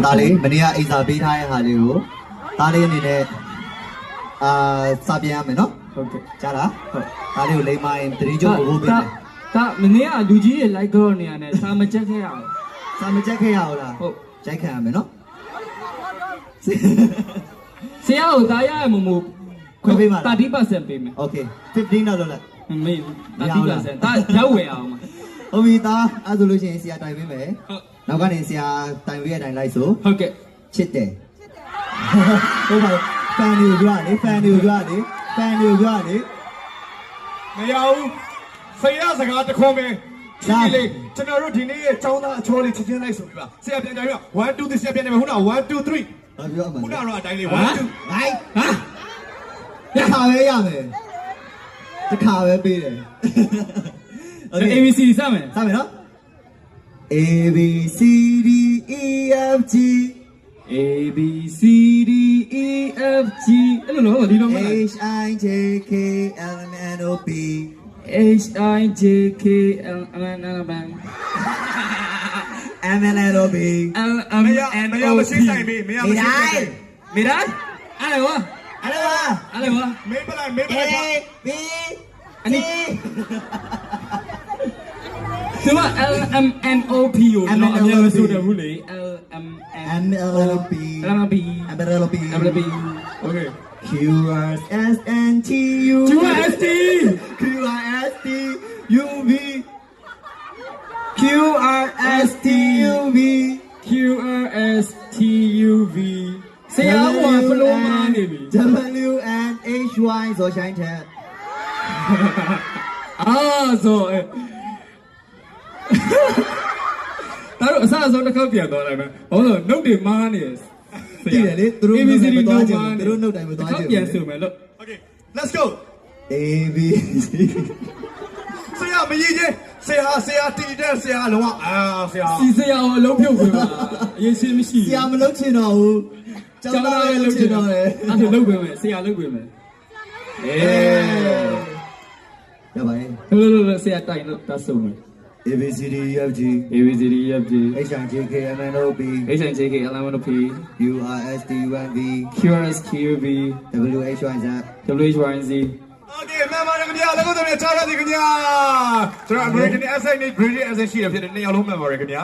ဒါလေးမနေ့ကအိမ်စာပေးထားတဲ့ဟာလေးကိုဒါလေးအနေနဲ့စာပြန်ရမယ်နော်ဟုတ်ကဲ့ကြားလားဟုတ်ဒါလေးကိုလိမ္မာရင်တတိကျကိုပို့ပေးမယ်ဒါမနေ့ကလူကြီးတွေလိုက်ကြောနေရတယ်စာမချက်ခဲ့ရအောင်စာမချက်ခဲ့ရအောင်လားဟုတ်ကြိုက်ခံရမယ်နော်ဆရာကိုတားရရမမို့ခွဲပေးပါလား30%ပေးမယ်โอเค15တော့လောက်လိုက်မေး30%ဒါရောက်ဝယ်အောင်ဟုတ်ပြီသားအဲ့ဆိုလို့ရှိရင်ဆရာတိုင်ပေးမယ်ဟုတ်နောက်ကနေဆရာတိုင်ပေးရတိုင်လိုက်ဆိုဟုတ်ကဲ့ချစ်တယ်ဟုတ်ပါဖန်တွေကိုကြွားလေဖန်တွေကိုကြွားလေဖန်တွေကိုကြွားလေမရဘူးဆရာစကားတခွန်းပဲဒီလေကျွန်တော်တို့ဒီနေ့ရဲ့ចောင်းသားအချောလေးချက်ချင်းလိုက်ဆိုပြပါဆရာပြန်ကြပြ1 2 3ဆရာပြန်နေမယ်ခုန1 2 3ဟုတ်ပြောမှာခုနကတော့အတိုင်းလေး1 2 ဟိုင်းတခါပဲရမယ်တခါပဲပေးတယ် ABC စမယ်နော် A B C D E F G A B C D E F G အဲ့လိုနော်ဒီလိုမလား H I J K L M N O P H I J K L M N O P M N N O P L M N O P မရမရှိနိုင်ပြီမရမရှိနိုင်မိရိုင်းအဲ့လိုအဲ့လိုပါမေးပလိုက်မေးပလိုက် A B အနိဒီမှာ L M N O P ကိုကျွန်တော်အမြဲမဆိုတယ်ဘူးလေ L M N L O P L M P M L O P M L P Okay Q R S N T U Q R S T Q R S T U V Q R S T U V Q R S T U V ဆရာကဖလိုမာနေပြီ W N H Y ဆိုရှိုင်းတဲ့ဆိုဒါတော့အစအဆုံးတစ်ခေါက်ပြန်သွားလိုက်မယ်ဘာလို့နှုတ်တွေမားနေတယ်တည်တယ်လေသူတို့နှုတ်တိုင်းမသွားချင်သူတို့နှုတ်တိုင်းမသွားချင်ပြန်ဆိုမယ်လို့ Okay let's go A B C ဆရာမကြီးချင်းဆရာတီတဲ့ဆရာလုံးဝဆရာစီဆရာကိုအလုံးဖြုတ်ပေးပါအရင်ရှင်းမရှိဆရာမလုပ်ချင်တော့ဘူးကျောင်းသားလည်းလုပ်ချင်တော့တယ်အဲ့ဒါလုပ်ပေးမယ်ဆရာလုပ်ပေးမယ်ရပါရဲ့လို့ဆရာတိုင်လို့တတ်ဆုံးမယ်A B C D E F G A B C D E F G H I J K M N O P H I J K L M N O P Q R S T U N V Q R S Q U V W H Y Z W H Y Z Okay မှန်ပါတယ်ခင်ဗျာလည်းကိုယ်တို့ချားရစီခင်ဗျာကျွန်တော် American Accent နဲ့ British Accent ရှိတယ်ဖြစ်တယ်နှစ်ယောက်လုံးမှန်ပါတယ်ခင်ဗျာ